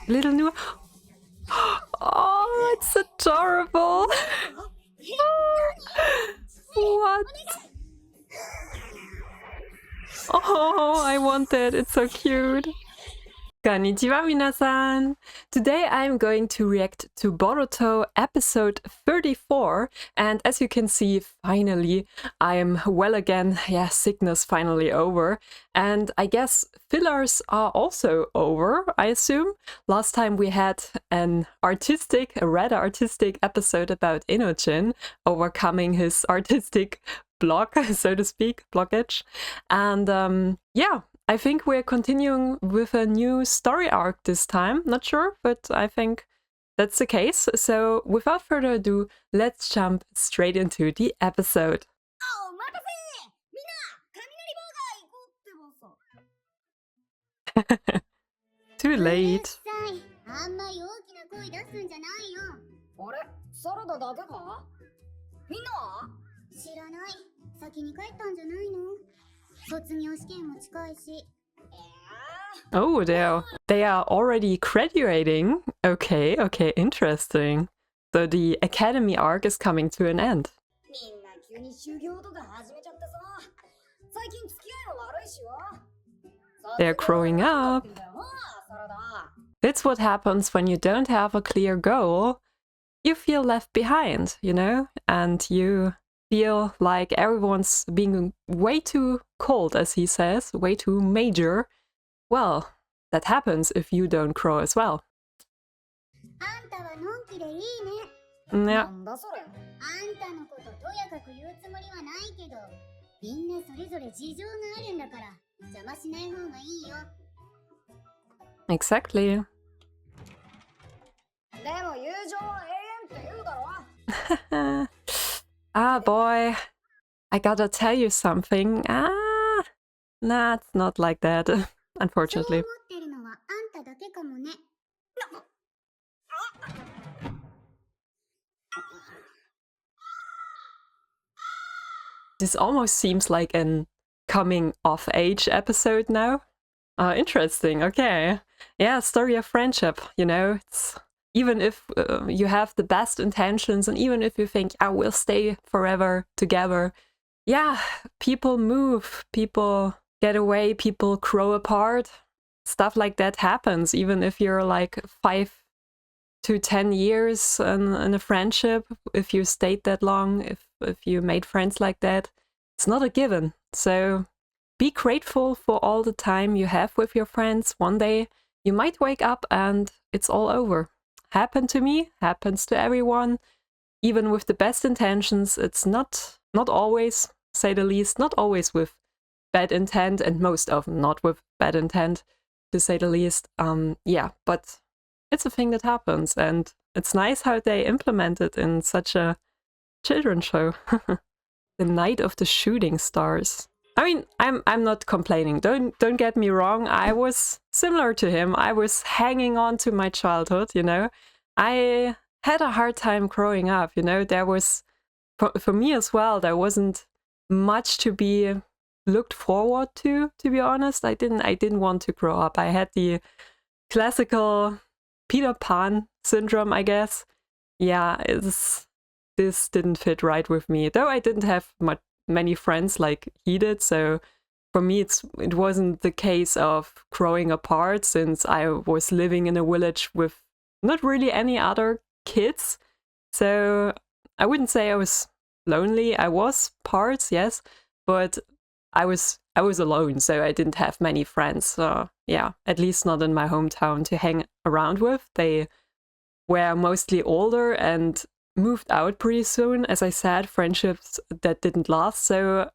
Little new. Oh, it's adorable. What? Oh, I want that. It's so cute. Konnichiwa minasan! Today I'm going to react to Boruto episode 34, and as you can see, finally I'm well again. Yeah, sickness finally over, and I guess fillers are also over, I assume. Last time we had a rather artistic episode about Inojin overcoming his artistic block, so to speak, blockage, and yeah. I think we're continuing with a new story arc this time. Not sure, but I think that's the case. So without further ado, let's jump straight into the episode. Too late. Oh, they are already graduating. Okay, interesting. So the academy arc is coming to an end. They're growing up. That's what happens when you don't have a clear goal. You feel left behind, you know, and you feel like everyone's being way too cold, as he says, way too major. Well, that happens if you don't grow as well. Yeah. Exactly. Ah, boy, I gotta tell you something. Nah, it's not like that, unfortunately. This almost seems like an coming-of-age episode now. Interesting, okay. Yeah, story of friendship, you know, it's... Even if you have the best intentions and even if you think, I will stay forever together, yeah, people move, people get away, people grow apart. Stuff like that happens, even if you're like 5 to 10 years in a friendship, if you stayed that long, if you made friends like that, it's not a given. So be grateful for all the time you have with your friends. One day you might wake up and it's all over. Happened to me, happens to everyone. Even with the best intentions, it's not always, say the least, not always with bad intent, and most often not with bad intent, to say the least. Yeah, but it's a thing that happens, and it's nice how they implement it in such a children's show. The Night of the Shooting Stars. I mean, I'm not complaining. Don't get me wrong. I was similar to him. I was hanging on to my childhood, you know. I had a hard time growing up, you know. There was, for me as well, there wasn't much to be looked forward to be honest. I didn't want to grow up. I had the classical Peter Pan syndrome, I guess. Yeah, this didn't fit right with me. Though I didn't have many friends like he did, so for me it wasn't the case of growing apart, since I was living in a village with not really any other kids. So I wouldn't say I was lonely. I was parts, yes, but I was alone, so I didn't have many friends. So yeah, at least not in my hometown to hang around with. They were mostly older and moved out pretty soon. As I said, friendships that didn't last, so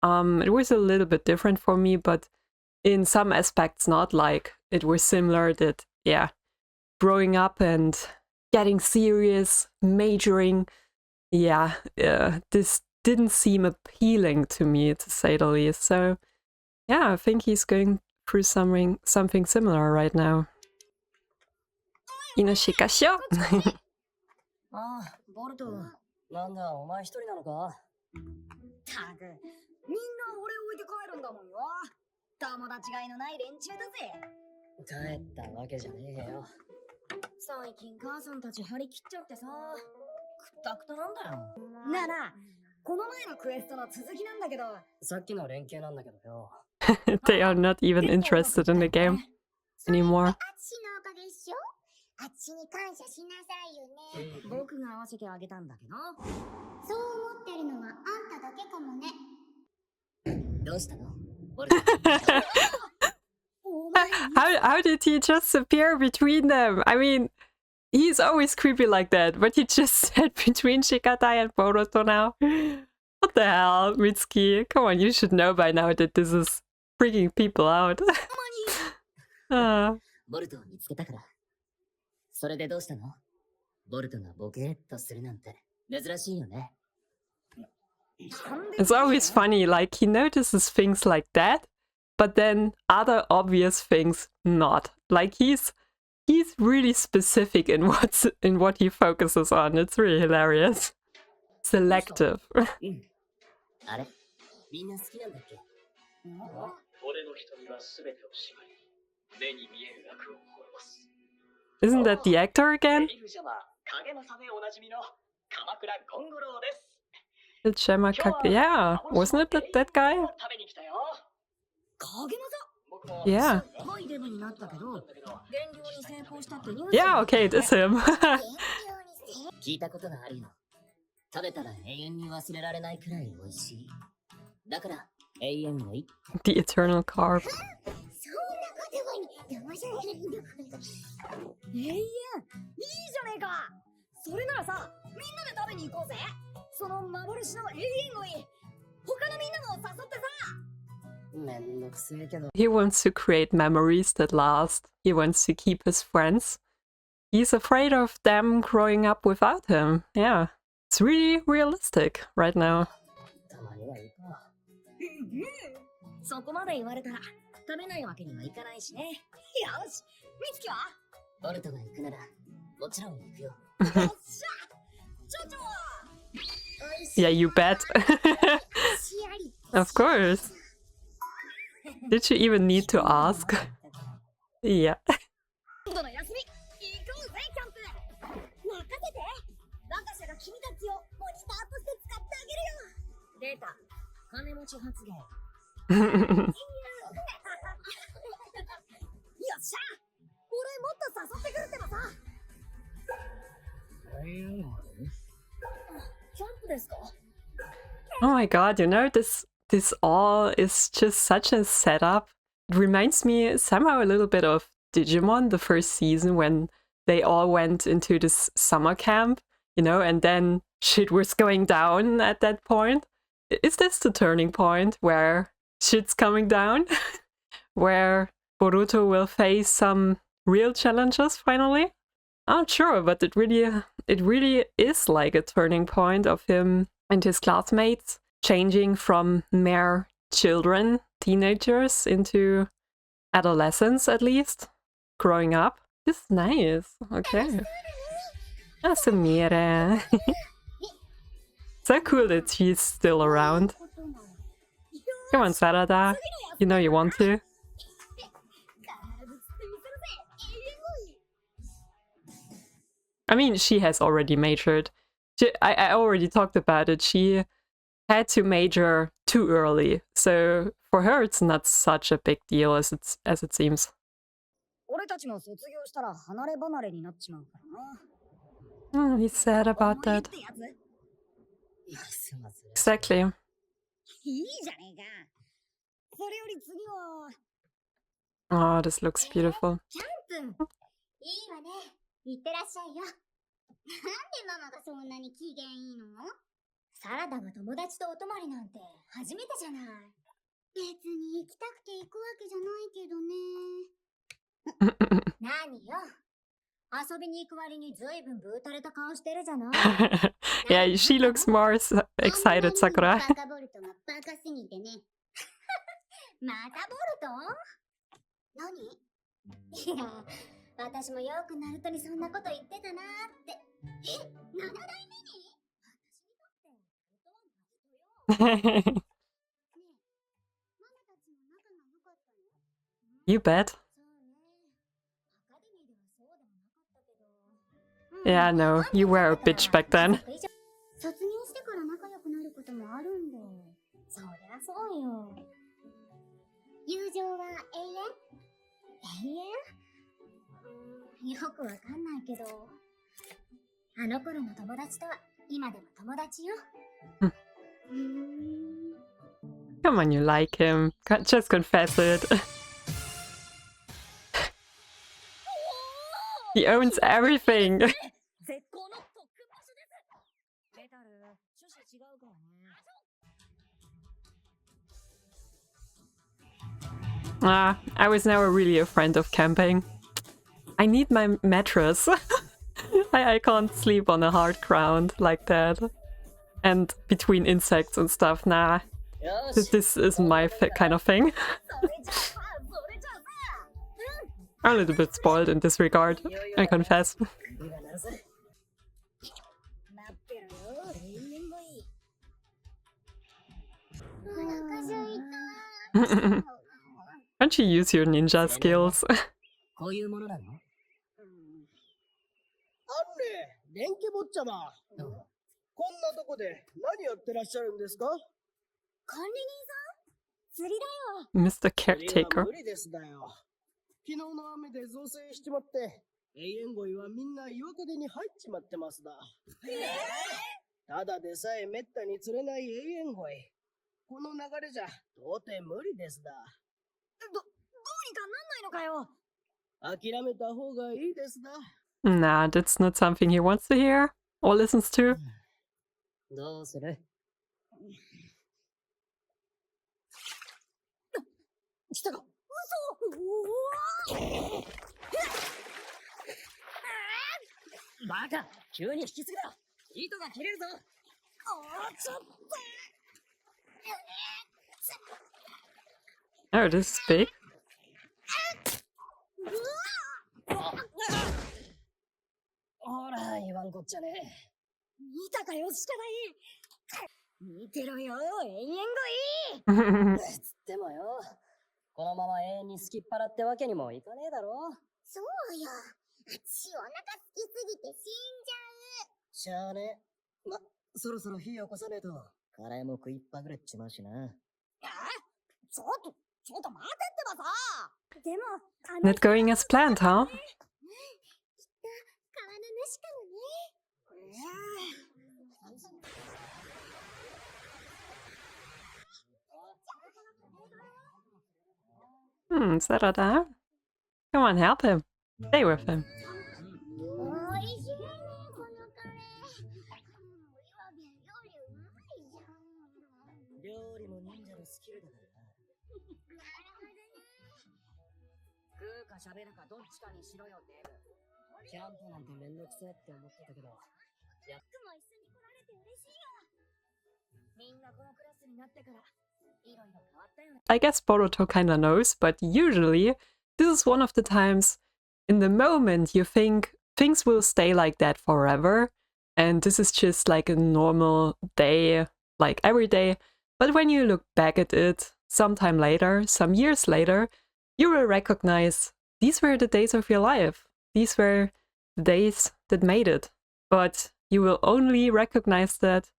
it was a little bit different for me, but in some aspects not. Like, it was similar that, yeah, growing up and getting serious, majoring, yeah, this didn't seem appealing to me, to say the least. So yeah, I think he's going through something similar right now. Inoshikasho. ああ、ボルト、なんだ、お前一人なのか。たく、みんな俺を置いて帰るんだもんよ。友達がいのない連中だぜ。帰ったわけじゃねえよ。最近母さんたち張り切っちゃってさ、くったくたなんだよ。なあなあ、この前のクエストの続きなんだけど、さっきの連携なんだけどよ。They are not even interested in the game anymore. あっちに感謝しなさいよね。僕が合わせてあげたんだけど。そう思ってるのはあんただけかもね。どうしたの？How did he just appear between them? I mean, he's always creepy like that, but he just said between Shikatai and Boruto now. What the hell, Mitsuki? Come on, you should know by now that this is freaking people out. ボルトを見つけたから。それでどうしたの？ボルトがボケーっとするなんて珍しいよね。It's always funny, like he notices things like that, but then other obvious things not. Like he's really specific in what he focuses on. It's really hilarious. Selective. あれ？みんな好きなんだっけ？俺の瞳は全てを縛り、目に見える悪を滅ぼす。 Isn't that the actor again? Yeah, wasn't it that guy? Yeah. Yeah, okay, it is him. 聞いたことがあるよ。食べたら永遠に忘れられないくらい美味しい。だから永遠がいい。The eternal carb. 永遠いいじゃねえか。それならさ、みんなで食べに行こうぜ。その幻の永遠をいい。他のみんなも誘ってさ。めんどくせえけど。He wants to create memories that last. He wants to keep his friends. He's afraid of them growing up without him. Yeah, it's really realistic right now. たまにはいいか。そこまで言われたら食べないわけにはいかないしね。よし、みつきは？ボルトが行くならもちろん行くよ。よっしゃ、ちょちょ。Yeah, you bet. Of course. Did you even need to ask? Yeah. 今度の休み行こうぜキャンプ。任せて。我が社が君たちをモニターとして使ってあげるよ。データ、金持ち発言。よっしゃ、俺もっと誘ってくるってばさ。キャンプですか？ Oh my god, you know, this all is just such a setup. It reminds me somehow a little bit of Digimon, the first season, when they all went into this summer camp, you know, and then shit was going down at that point. Is this the turning point where shit's coming down? Where Boruto will face some real challenges finally? I'm not sure, but it really is like a turning point of him and his classmates changing from mere children, teenagers, into adolescents at least, growing up. This is nice. Okay. Asumire. So cool that she's still around. Come on, Sarada. You know you want to. I mean, she has already majored. I already talked about it. She had to major too early. So for her, it's not such a big deal as it seems. 俺たちも卒業したら離れ離れになっちまうからな。He's sad about that. Exactly. いいじゃねえか。それより次は。Oh, this looks beautiful. キャンプ。いいわね。行ってらっしゃいよ。なんでママがそんなに機嫌いいの？サラダが友達とお泊まりなんて初めてじゃない。別に行きたくて行くわけじゃないけどね。何よ。遊びに行く割にずいぶんブータれた顔してるじゃない。Yeah, she looks more excited, Sakura. バカボルトがバカすぎてね。またボルト？何？いや、私もよくナルトにそんなこと言ってたなーって。7代目に？ You bet. Yeah, no, you were a bitch back then. 卒業してから仲良くなることもあるんで。そりゃそうよ。友情は永遠？永遠？よくわかんないけど。あの頃の友達とは今でも友達よ。Come on, you like him. Just confess it. He owns everything. I was never really a friend of camping. I need my mattress. I can't sleep on a hard ground like that. And between insects and stuff, nah. This is my kind of thing. I'm a little bit spoiled in this regard, I confess. Can't you use your ninja skills? こういうものなの？あんね、電気坊ちゃま。こんなとこで何やってらっしゃるんですか？管理人さん？釣りだよ。 Mr. Caretaker. 無理ですだよ。昨日の雨で増水しちまって、永遠鯉はみんな岩陰に入っちまってますだ。ただでさえめったに釣れない永遠鯉。この流れじゃ到底無理ですだ。どうにかなんないのかよ。諦めた方がいいですだ。Nah, that's not something he wants to hear or listens to. どうする？来たか？嘘！バカ！急に引きすぎだ！糸が切れるぞ！ちょっと！ Oh, this is big. ほら、言わんこっちゃね。見たかよ、鹿がいい。見てろよ、永遠がいい。つってもよ、このまま永遠に好きっぱらってわけにもいかねえだろ。そうよ。あっちお腹空きすぎて死んじゃう。しゃあね。ま、そろそろ火起こさねえと、カレーも食いっぱぐれっちまうしな。ちょっと待ってってばさ。でも、Not going as planned, huh? Sarada. Come on, help him. Stay with him. I guess Boruto kinda knows, but usually this is one of the times in the moment you think things will stay like that forever and this is just like a normal day, like every day. But when you look back at it sometime later, some years later, you will recognize these were the days of your life. These were the days that made it. But you will only recognize that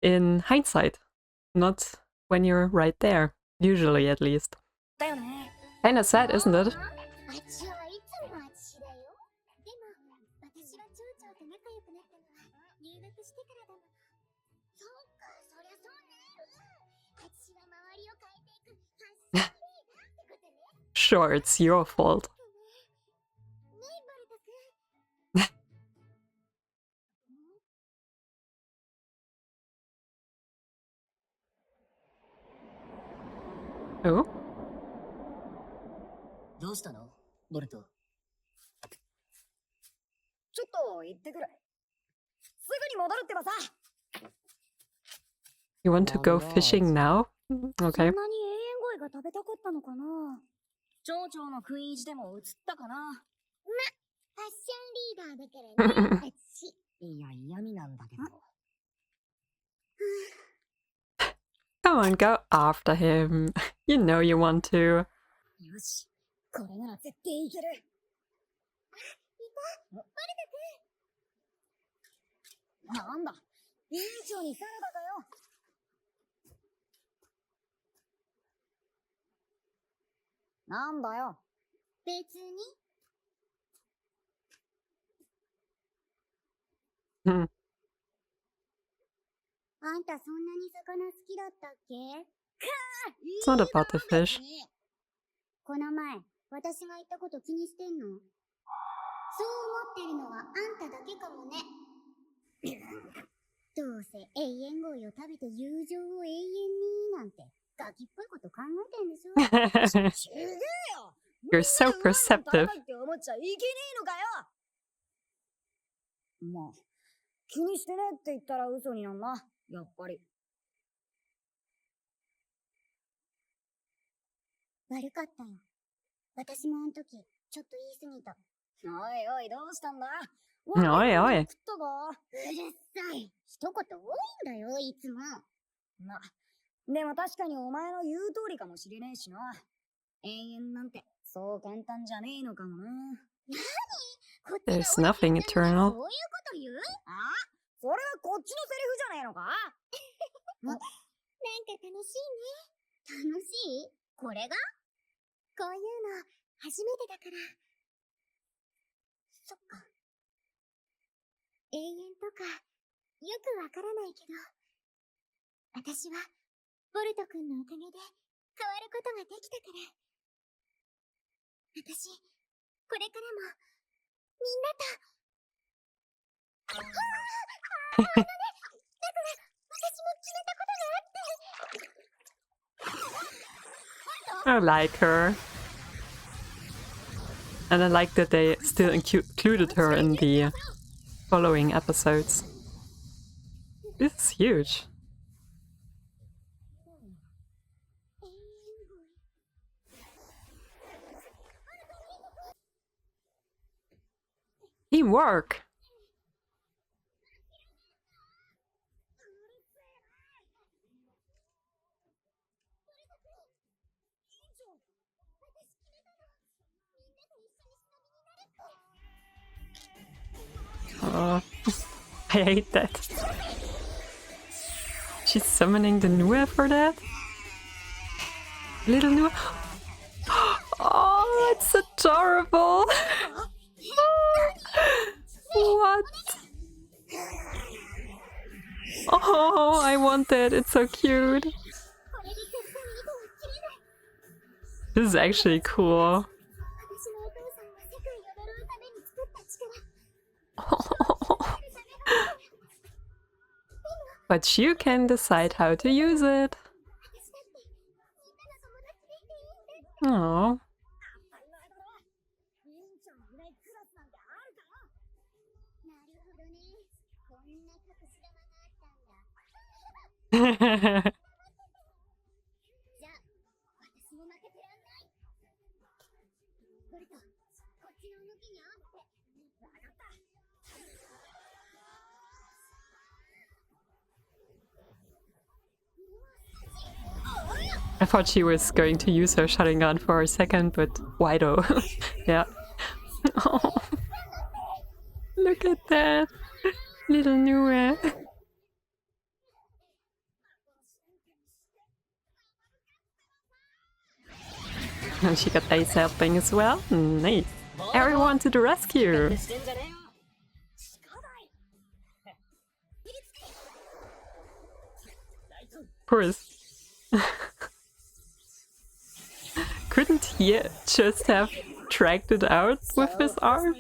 in hindsight, not when you're right there. Usually, at least. Kinda sad, isn't it? Sure, it's your fault. Oh? どうしたの？ボルト。ちょっと行ってくる。すぐに戻るってばさ。You want to go fishing now? Okay. そんなに永遠鯉が食べたかったのかな。町長の食い意地でも映ったかな。ま、ファッションリーダーだからね。いや、嫌味なんだけど。Come on, go after him. You know you want to. よし、これなら絶対いける。いた、バレたくん。なんだ、委員長にサラダかよ。なんだよ。別に。Hmm. あんたそんなに魚好きだったっけ？ It's not about the fish. この前、私が言ったこと気にしてんの？そう思ってるのはあんただけかもね。どうせ永遠鯉を食べて友情を永遠になんてガキっぽいこと考えてんでしょ。ちげえよ。 You're so perceptive. って思っちゃいけねえのかよ。まあ、気にしてねって言ったら嘘になんな、やっぱり。悪かったよ。私もあの時、ちょっと言い過ぎた。おいおい、どうしたんだ？おいおい。食ったか？うるさい。一言多いんだよ、いつも。ま、でも確かにお前の言う通りかもしれねえしな。永遠なんて、そう簡単じゃねえのかもな。なに？ There's nothing eternal. そういうこと言う？あ？それはこっちのセリフじゃねえのか？なんか楽しいね。楽しい？これが？こういうの、初めてだから。そっか。永遠とか、よくわからないけど、私は、ボルト君のおかげで、変わることができたから。私、これからも、みんなと、だから、私も決めたことがあって。 I like her. And I like that they still included her in the following episodes. This is huge. Teamwork! Oh, I hate that. She's summoning the Nua for that? Little Nua? Oh, it's adorable! What? Oh, I want that. It's so cute. This is actually cool. But you can decide how to use it. Oh. I thought she was going to use her Sharingan for a second, but why though? Yeah. Oh, look at that! Little Nue. And she got Ace helping as well. Nice. Everyone to the rescue! Of course. Couldn't he just have dragged it out with his arms?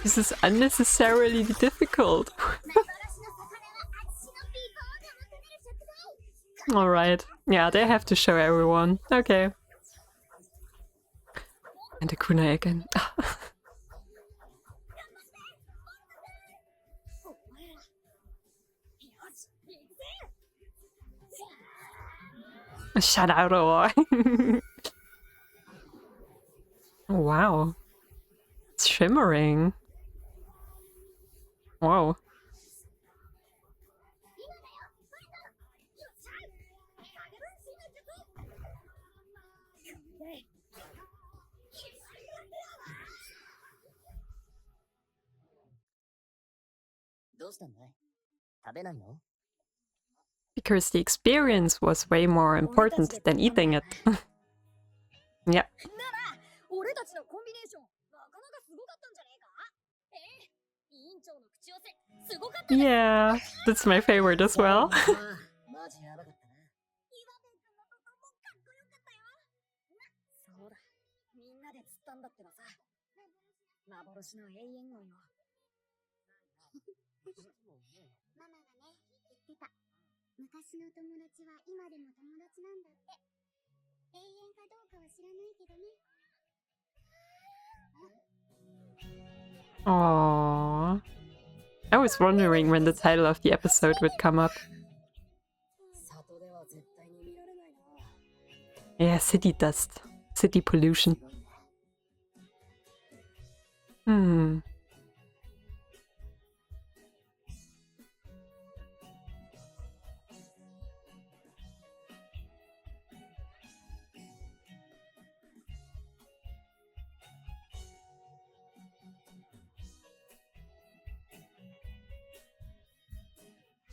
This is unnecessarily difficult. Alright. Yeah, they have to show everyone. Okay. And the kunai again. Shut out, boy. Oh, wow. It's shimmering. Wow. うしたんだい？食べないの？ Because the experience was way more important than eating it. Yeah. なら、俺たちのコンビネーション、なかなかすごかったんじゃねえか？委員長の口寄せ、すごかったね。 Yeah, that's my favorite as well. マジやばかったな。岩手君のこともかっこよかったよ。そうだ、みんなで釣ったんだってばさ。幻の永遠鯉の。ママがね、言ってた。昔の友達は今でも友達なんだって。永遠かどうかは知らないけどね。Aww. I was wondering when the title of the episode would come up. 里では絶対に見られないな。 Yeah, city dust. City pollution. Hmm.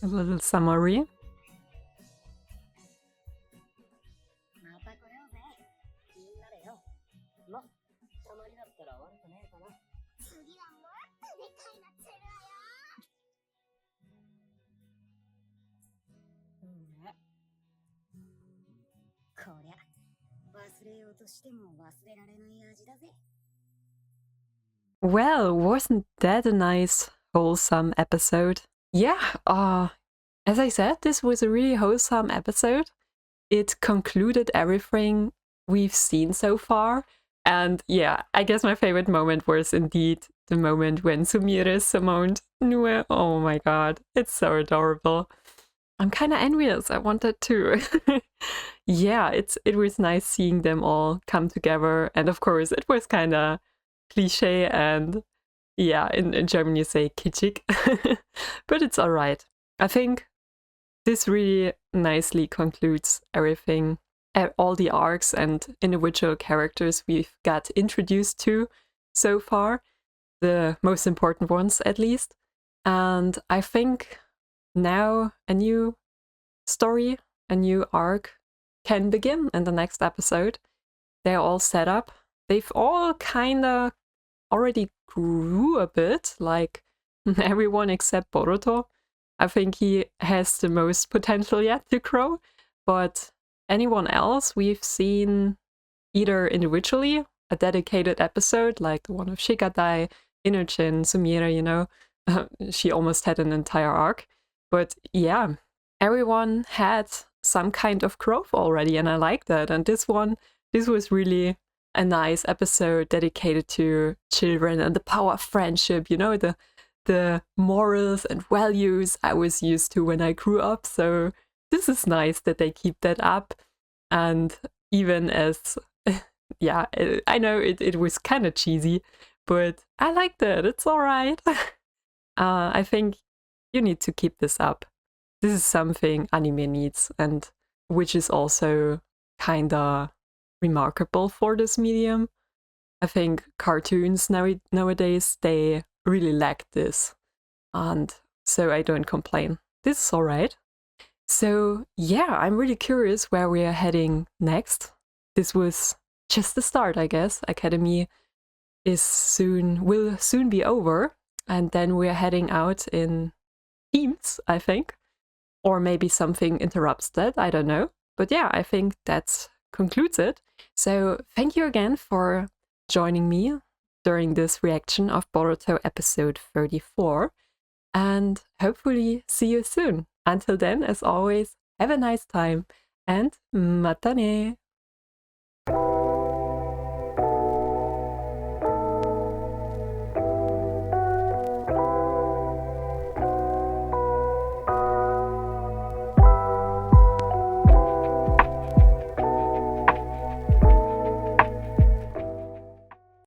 A little summary. また来ようぜ。みんなでよ。ま、たまにだったら悪くねえかな。次はもっとでかいの釣るわよ。ね。こりゃ、忘れようとしても忘れられない味だぜ。 Well, wasn't that a nice, wholesome episode? Yeah, as I said, this was a really wholesome episode. It concluded everything we've seen so far. And yeah, I guess my favorite moment was indeed the moment when Sumire summoned Nue. Oh my god, it's so adorable. I'm kind of envious. I wanted to. Yeah, it was nice seeing them all come together. And of course, it was kind of cliche and yeah, in German you say kitschig. But it's alright. I think this really nicely concludes everything, all the arcs and individual characters we've got introduced to so far, the most important ones at least. And I think now a new story, a new arc can begin in the next episode. They're all set up. They've all kind of already grew a bit, like everyone except Boruto. I think he has the most potential yet to grow, but anyone else we've seen either individually, a dedicated episode like the one of Shigadai, Inujin, Sumire, you know, she almost had an entire arc. But yeah, everyone had some kind of growth already, and I like that. And this was really a nice episode dedicated to children and the power of friendship, you know, the morals and values I was used to when I grew up. So this is nice that they keep that up. And even as, yeah, I know it was kind of cheesy, but I like that. It's all right. I think you need to keep this up. This is something anime needs, and which is also kind of remarkable for this medium. I think cartoons nowadays, they really lack this, and so I don't complain. This is alright. So yeah, I'm really curious where we are heading next. This was just the start, I guess. Academy will soon be over, and then we're heading out in teams, I think. Or maybe something interrupts that, I don't know. But yeah, I think that concludes it. So thank you again for joining me during this reaction of Boruto episode 34. And hopefully see you soon. Until then, as always, have a nice time and mata ne!